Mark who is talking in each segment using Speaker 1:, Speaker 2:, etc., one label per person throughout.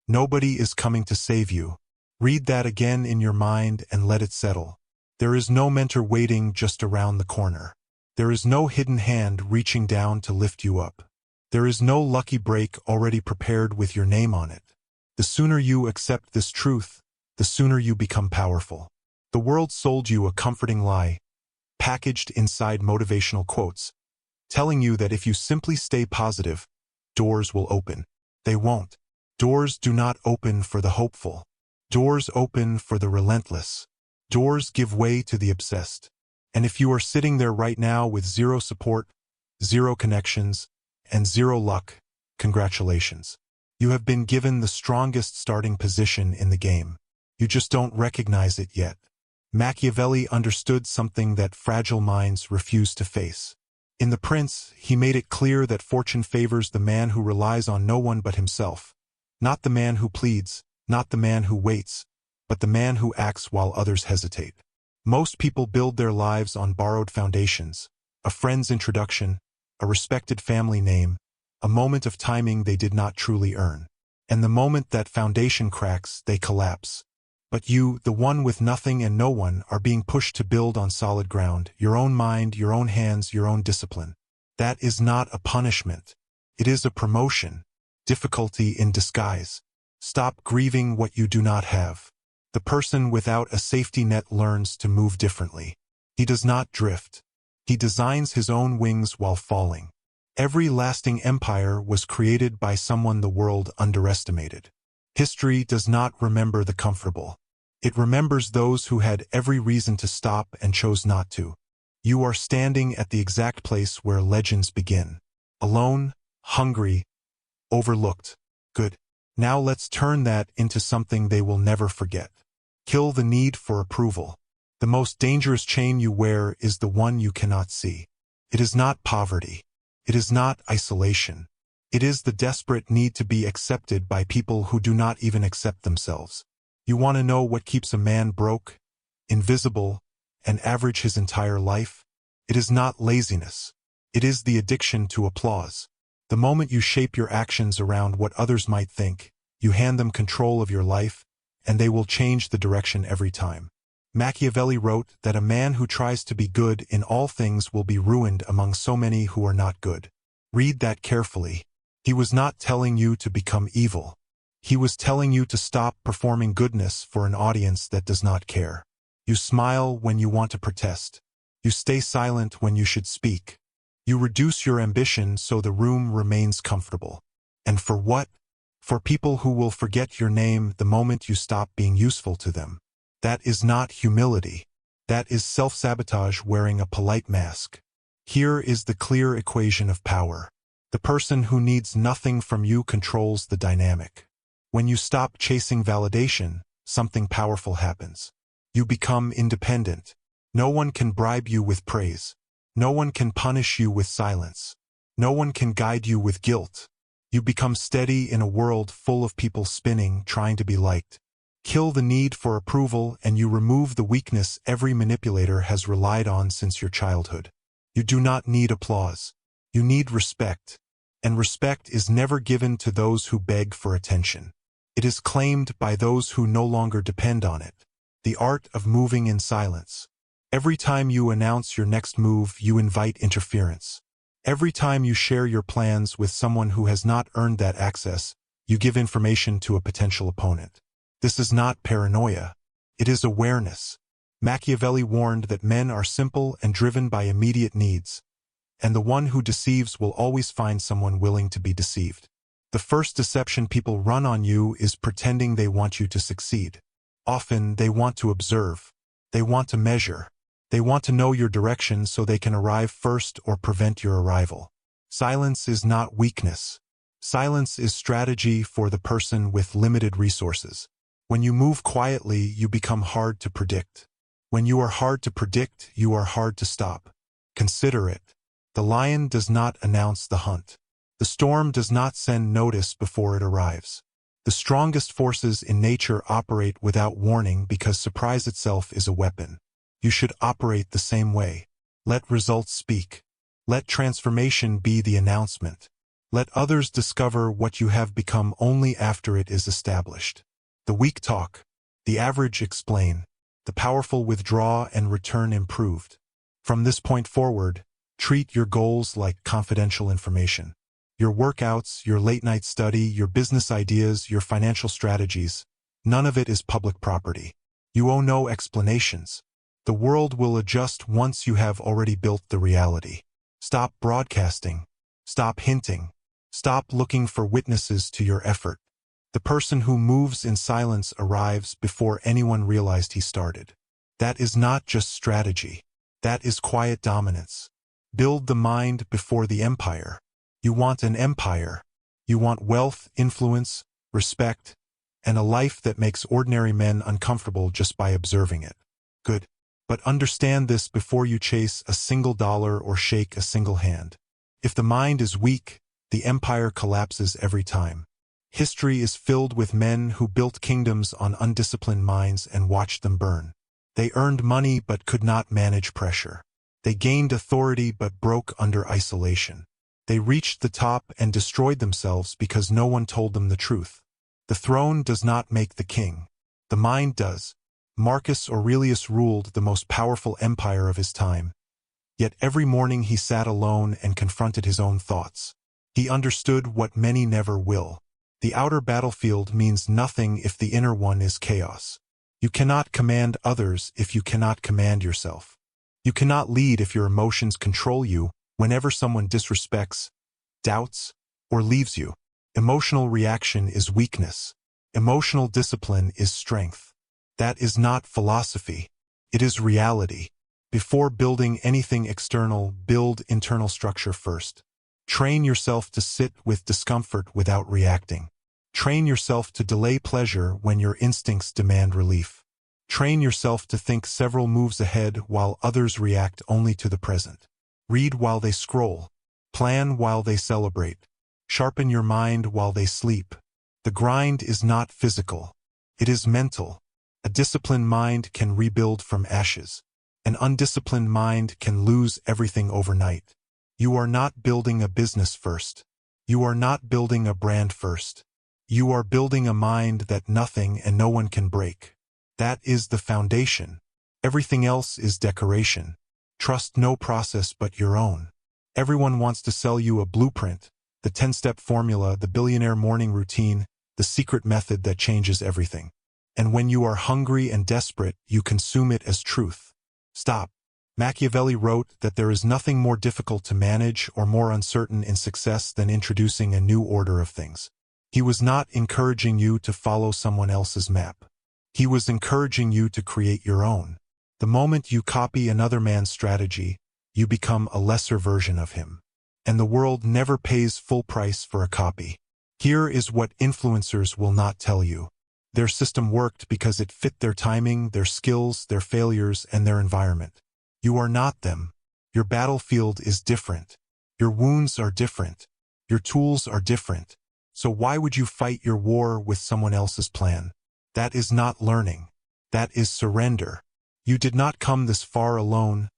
Speaker 1: Nobody is coming to save you. Read that again in your mind and let it settle. There is no mentor waiting just around the corner. There is no hidden hand reaching down to lift you up. There is no lucky break already prepared with your name on it. The sooner you accept this truth, the sooner you become powerful. The world sold you a comforting lie, packaged inside motivational quotes, telling you that if you simply stay positive, doors will open. They won't. Doors do not open for the hopeful. Doors open for the relentless. Doors give way to the obsessed. And if you are sitting there right now with zero support, zero connections, and zero luck, congratulations. You have been given the strongest starting position in the game. You just don't recognize it yet. Machiavelli understood something that fragile minds refuse to face. In The Prince, he made it clear that fortune favors the man who relies on no one but himself. Not the man who pleads, not the man who waits, but the man who acts while others hesitate. Most people build their lives on borrowed foundations, a friend's introduction, a respected family name, a moment of timing they did not truly earn. And the moment that foundation cracks, they collapse. But you, the one with nothing and no one, are being pushed to build on solid ground, your own mind, your own hands, your own discipline. That is not a punishment. It is a promotion. Difficulty in disguise. Stop grieving what you do not have. The person without a safety net learns to move differently. He does not drift. He designs his own wings while falling. Every lasting empire was created by someone the world underestimated. History does not remember the comfortable. It remembers those who had every reason to stop and chose not to. You are standing at the exact place where legends begin. Alone, hungry, overlooked. Good. Now let's turn that into something they will never forget. Kill the need for approval. The most dangerous chain you wear is the one you cannot see. It is not poverty. It is not isolation. It is the desperate need to be accepted by people who do not even accept themselves. You want to know what keeps a man broke, invisible, and average his entire life? It is not laziness. It is the addiction to applause. The moment you shape your actions around what others might think, you hand them control of your life, and they will change the direction every time. Machiavelli wrote that a man who tries to be good in all things will be ruined among so many who are not good. Read that carefully. He was not telling you to become evil. He was telling you to stop performing goodness for an audience that does not care. You smile when you want to protest. You stay silent when you should speak. You reduce your ambition so the room remains comfortable. And for what? For people who will forget your name the moment you stop being useful to them. That is not humility. That is self-sabotage wearing a polite mask. Here is the clear equation of power. The person who needs nothing from you controls the dynamic. When you stop chasing validation, something powerful happens. You become independent. No one can bribe you with praise. No one can punish you with silence. No one can guide you with guilt. You become steady in a world full of people spinning, trying to be liked. Kill the need for approval and you remove the weakness every manipulator has relied on since your childhood. You do not need applause. You need respect. And respect is never given to those who beg for attention. It is claimed by those who no longer depend on it. The art of moving in silence. Every time you announce your next move, you invite interference. Every time you share your plans with someone who has not earned that access, you give information to a potential opponent. This is not paranoia. It is awareness. Machiavelli warned that men are simple and driven by immediate needs, and the one who deceives will always find someone willing to be deceived. The first deception people run on you is pretending they want you to succeed. Often they want to observe. They want to measure. They want to know your direction so they can arrive first or prevent your arrival. Silence is not weakness. Silence is strategy for the person with limited resources. When you move quietly, you become hard to predict. When you are hard to predict, you are hard to stop. Consider it. The lion does not announce the hunt. The storm does not send notice before it arrives. The strongest forces in nature operate without warning because surprise itself is a weapon. You should operate the same way. Let results speak. Let transformation be the announcement. Let others discover what you have become only after it is established. The weak talk, the average explain, the powerful withdraw and return improved. From this point forward, treat your goals like confidential information. Your workouts, your late-night study, your business ideas, your financial strategies, none of it is public property. You owe no explanations. The world will adjust once you have already built the reality. Stop broadcasting. Stop hinting. Stop looking for witnesses to your effort. The person who moves in silence arrives before anyone realized he started. That is not just strategy. That is quiet dominance. Build the mind before the empire. You want an empire. You want wealth, influence, respect, and a life that makes ordinary men uncomfortable just by observing it. Good. But understand this before you chase a single dollar or shake a single hand. If the mind is weak, the empire collapses every time. History is filled with men who built kingdoms on undisciplined minds and watched them burn. They earned money but could not manage pressure. They gained authority but broke under isolation. They reached the top and destroyed themselves because no one told them the truth. The throne does not make the king. The mind does. Marcus Aurelius ruled the most powerful empire of his time. Yet every morning he sat alone and confronted his own thoughts. He understood what many never will. The outer battlefield means nothing if the inner one is chaos. You cannot command others if you cannot command yourself. You cannot lead if your emotions control you whenever someone disrespects, doubts, or leaves you. Emotional reaction is weakness. Emotional discipline is strength. That is not philosophy. It is reality. Before building anything external, build internal structure first. Train yourself to sit with discomfort without reacting. Train yourself to delay pleasure when your instincts demand relief. Train yourself to think several moves ahead while others react only to the present. Read while they scroll. Plan while they celebrate. Sharpen your mind while they sleep. The grind is not physical. It is mental. A disciplined mind can rebuild from ashes. An undisciplined mind can lose everything overnight. You are not building a business first. You are not building a brand first. You are building a mind that nothing and no one can break. That is the foundation. Everything else is decoration. Trust no process but your own. Everyone wants to sell you a blueprint, the 10-step formula, the billionaire morning routine, the secret method that changes everything. And when you are hungry and desperate, you consume it as truth. Stop. Machiavelli wrote that there is nothing more difficult to manage or more uncertain in success than introducing a new order of things. He was not encouraging you to follow someone else's map. He was encouraging you to create your own. The moment you copy another man's strategy, you become a lesser version of him. And the world never pays full price for a copy. Here is what influencers will not tell you. Their system worked because it fit their timing, their skills, their failures, and their environment. You are not them. Your battlefield is different. Your wounds are different. Your tools are different. So why would you fight your war with someone else's plan? That is not learning. That is surrender. You did not come this far alone,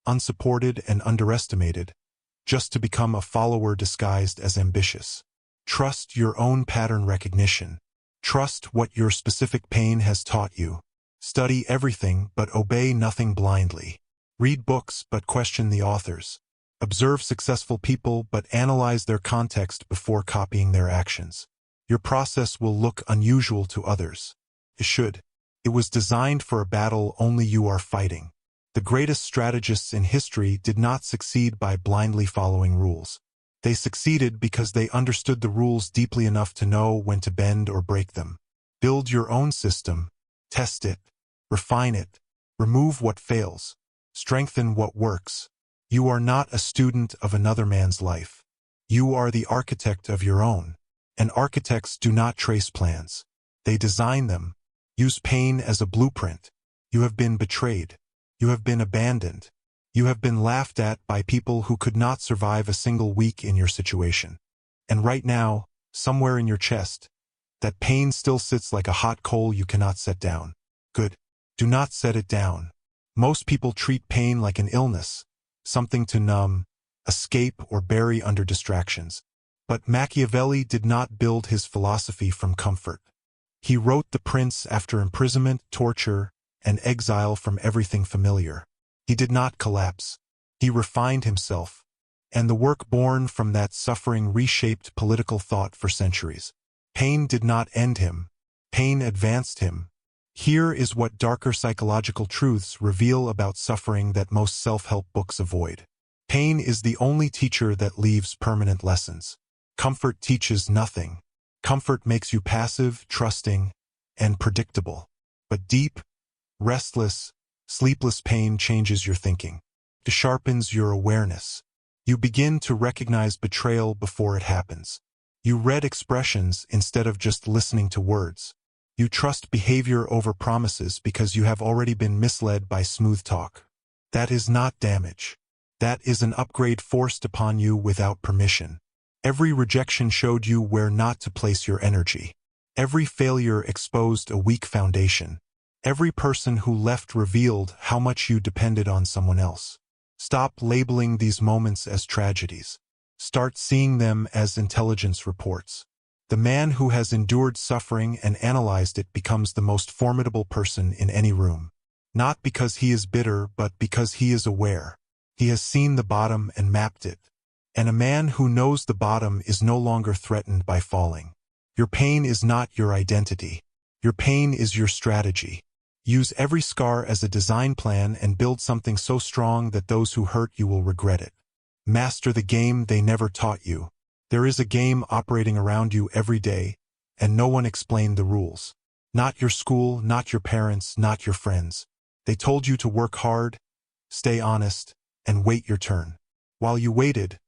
Speaker 1: unsupported and underestimated, just to become a follower disguised as ambitious. Trust your own pattern recognition. Trust what your specific pain has taught you. Study everything but obey nothing blindly. Read books but question the authors. Observe successful people but analyze their context before copying their actions. Your process will look unusual to others. It should. It was designed for a battle only you are fighting. The greatest strategists in history did not succeed by blindly following rules. They succeeded because they understood the rules deeply enough to know when to bend or break them. Build your own system. Test it. Refine it. Remove what fails. Strengthen what works. You are not a student of another man's life. You are the architect of your own. And architects do not trace plans. They design them. Use pain as a blueprint. You have been betrayed. You have been abandoned. You have been laughed at by people who could not survive a single week in your situation. And right now, somewhere in your chest, that pain still sits like a hot coal you cannot set down. Good. Do not set it down. Most people treat pain like an illness, something to numb, escape, or bury under distractions. But Machiavelli did not build his philosophy from comfort. He wrote The Prince after imprisonment, torture, and exile from everything familiar. He did not collapse. He refined himself, and the work born from that suffering reshaped political thought for centuries. Pain did not end him. Pain advanced him. Here is what darker psychological truths reveal about suffering that most self-help books avoid. Pain is the only teacher that leaves permanent lessons. Comfort teaches nothing. Comfort makes you passive, trusting, and predictable. But deep, restless, sleepless pain changes your thinking. It sharpens your awareness. You begin to recognize betrayal before it happens. You read expressions instead of just listening to words. You trust behavior over promises because you have already been misled by smooth talk. That is not damage. That is an upgrade forced upon you without permission. Every rejection showed you where not to place your energy. Every failure exposed a weak foundation. Every person who left revealed how much you depended on someone else. Stop labeling these moments as tragedies. Start seeing them as intelligence reports. The man who has endured suffering and analyzed it becomes the most formidable person in any room. Not because he is bitter, but because he is aware. He has seen the bottom and mapped it. And a man who knows the bottom is no longer threatened by falling. Your pain is not your identity. Your pain is your strategy. Use every scar as a design plan and build something so strong that those who hurt you will regret it. Master the game they never taught you. There is a game operating around you every day, and no one explained the rules. Not your school, not your parents, not your friends. They told you to work hard, stay honest, and wait your turn. While you waited,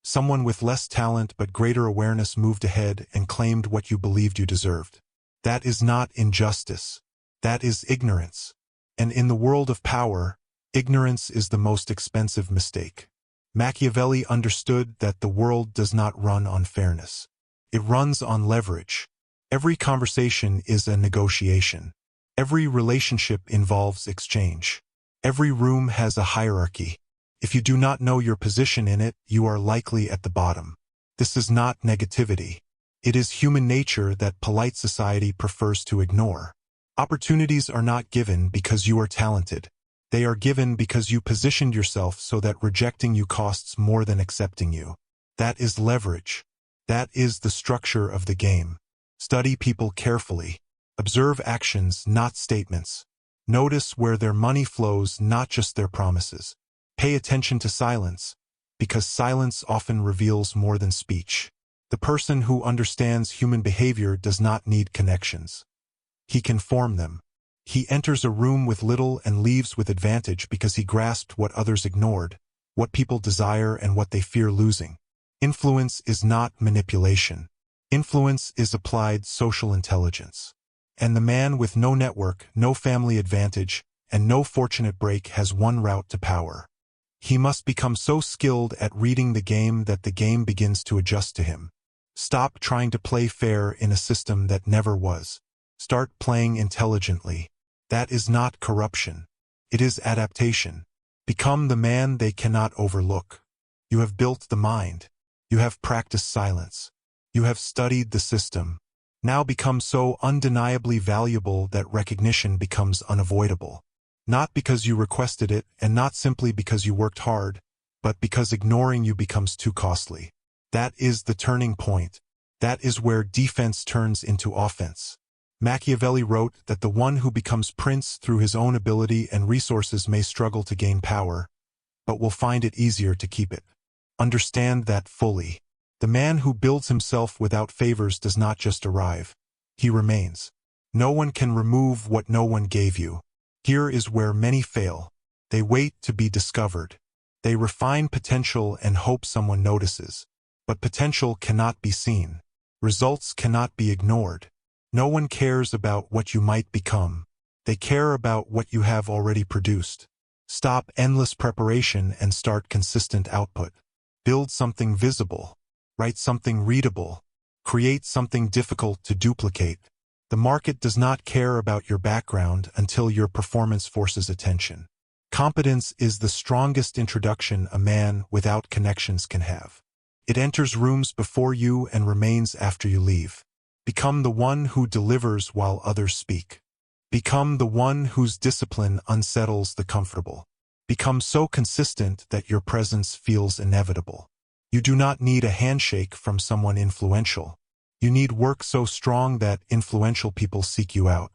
Speaker 1: someone with less talent but greater awareness moved ahead and claimed what you believed you deserved. That is not injustice. That is ignorance. And in the world of power, ignorance is the most expensive mistake. Machiavelli understood that the world does not run on fairness. It runs on leverage. Every conversation is a negotiation. Every relationship involves exchange. Every room has a hierarchy. If you do not know your position in it, you are likely at the bottom. This is not negativity. It is human nature that polite society prefers to ignore. Opportunities are not given because you are talented. They are given because you positioned yourself so that rejecting you costs more than accepting you. That is leverage. That is the structure of the game. Study people carefully. Observe actions, not statements. Notice where their money flows, not just their promises. Pay attention to silence, because silence often reveals more than speech. The person who understands human behavior does not need connections. He can form them. He enters a room with little and leaves with advantage because he grasped what others ignored, what people desire and what they fear losing. Influence is not manipulation. Influence is applied social intelligence. And the man with no network, no family advantage, and no fortunate break has one route to power. He must become so skilled at reading the game that the game begins to adjust to him. Stop trying to play fair in a system that never was. Start playing intelligently. That is not corruption. It is adaptation. Become the man they cannot overlook. You have built the mind. You have practiced silence. You have studied the system. Now become so undeniably valuable that recognition becomes unavoidable. Not because you requested it, and not simply because you worked hard, but because ignoring you becomes too costly. That is the turning point. That is where defense turns into offense. Machiavelli wrote that the one who becomes prince through his own ability and resources may struggle to gain power, but will find it easier to keep it. Understand that fully. The man who builds himself without favors does not just arrive. He remains. No one can remove what no one gave you. Here is where many fail. They wait to be discovered. They refine potential and hope someone notices. But potential cannot be seen. Results cannot be ignored. No one cares about what you might become. They care about what you have already produced. Stop endless preparation and start consistent output. Build something visible. Write something readable. Create something difficult to duplicate. The market does not care about your background until your performance forces attention. Competence is the strongest introduction a man without connections can have. It enters rooms before you and remains after you leave. Become the one who delivers while others speak. Become the one whose discipline unsettles the comfortable. Become so consistent that your presence feels inevitable. You do not need a handshake from someone influential. You need work so strong that influential people seek you out.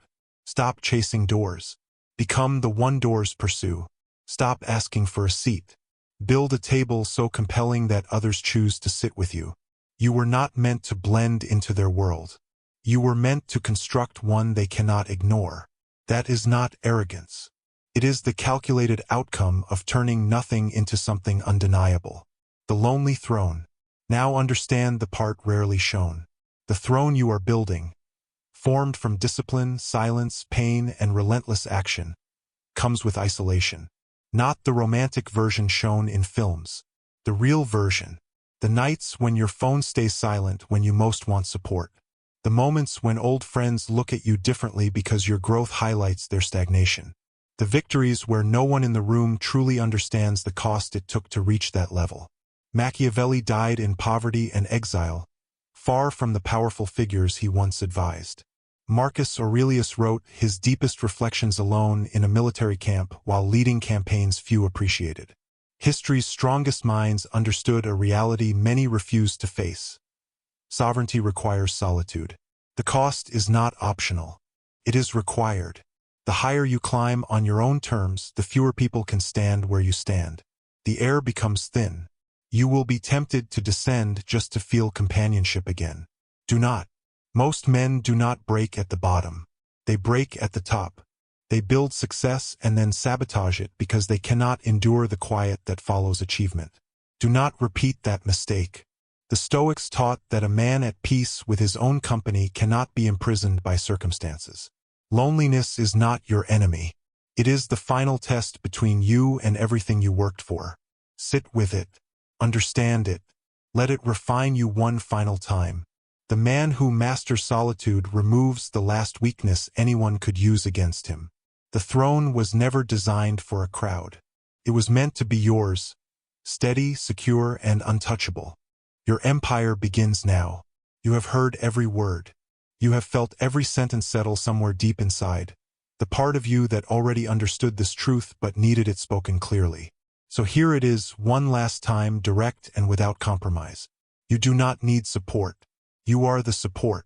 Speaker 1: Stop chasing doors. Become the one doors pursue. Stop asking for a seat. Build a table so compelling that others choose to sit with you. You were not meant to blend into their world. You were meant to construct one they cannot ignore. That is not arrogance. It is the calculated outcome of turning nothing into something undeniable. The lonely throne. Now understand the part rarely shown. The throne you are building, formed from discipline, silence, pain, and relentless action, comes with isolation. Not the romantic version shown in films. The real version. The nights when your phone stays silent when you most want support. The moments when old friends look at you differently because your growth highlights their stagnation. The victories where no one in the room truly understands the cost it took to reach that level. Machiavelli died in poverty and exile, far from the powerful figures he once advised. Marcus Aurelius wrote his deepest reflections alone in a military camp while leading campaigns few appreciated. History's strongest minds understood a reality many refused to face. Sovereignty requires solitude. The cost is not optional. It is required. The higher you climb on your own terms, the fewer people can stand where you stand. The air becomes thin. You will be tempted to descend just to feel companionship again. Do not. Most men do not break at the bottom. They break at the top. They build success and then sabotage it because they cannot endure the quiet that follows achievement. Do not repeat that mistake. The Stoics taught that a man at peace with his own company cannot be imprisoned by circumstances. Loneliness is not your enemy. It is the final test between you and everything you worked for. Sit with it. Understand it. Let it refine you one final time. The man who masters solitude removes the last weakness anyone could use against him. The throne was never designed for a crowd. It was meant to be yours, steady, secure, and untouchable. Your empire begins now. You have heard every word. You have felt every sentence settle somewhere deep inside, the part of you that already understood this truth but needed it spoken clearly. So here it is, one last time, direct and without compromise. You do not need support. You are the support.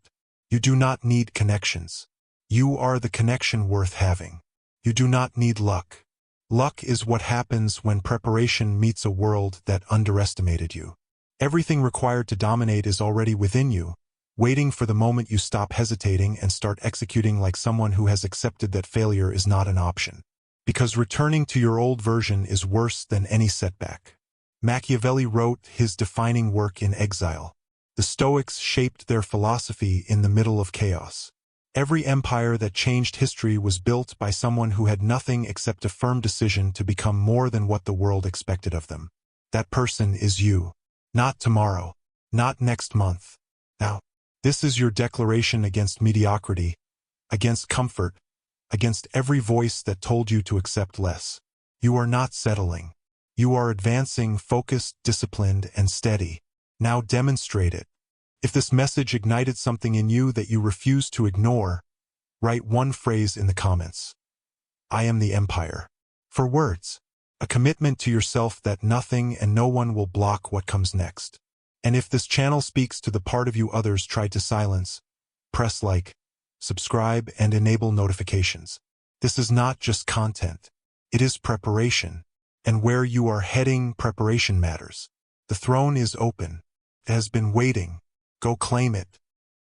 Speaker 1: You do not need connections. You are the connection worth having. You do not need luck. Luck is what happens when preparation meets a world that underestimated you. Everything required to dominate is already within you, waiting for the moment you stop hesitating and start executing like someone who has accepted that failure is not an option. Because returning to your old version is worse than any setback. Machiavelli wrote his defining work in exile. The Stoics shaped their philosophy in the middle of chaos. Every empire that changed history was built by someone who had nothing except a firm decision to become more than what the world expected of them. That person is you. Not tomorrow. Not next month. Now. This is your declaration against mediocrity, against comfort, against every voice that told you to accept less. You are not settling. You are advancing, focused, disciplined, and steady. Now demonstrate it. If this message ignited something in you that you refuse to ignore, write one phrase in the comments. I am the empire. For words, a commitment to yourself that nothing and no one will block what comes next. And if this channel speaks to the part of you others tried to silence, press like, subscribe, and enable notifications. This is not just content. It is preparation. And where you are heading, preparation matters. The throne is open. It has been waiting. Go claim it.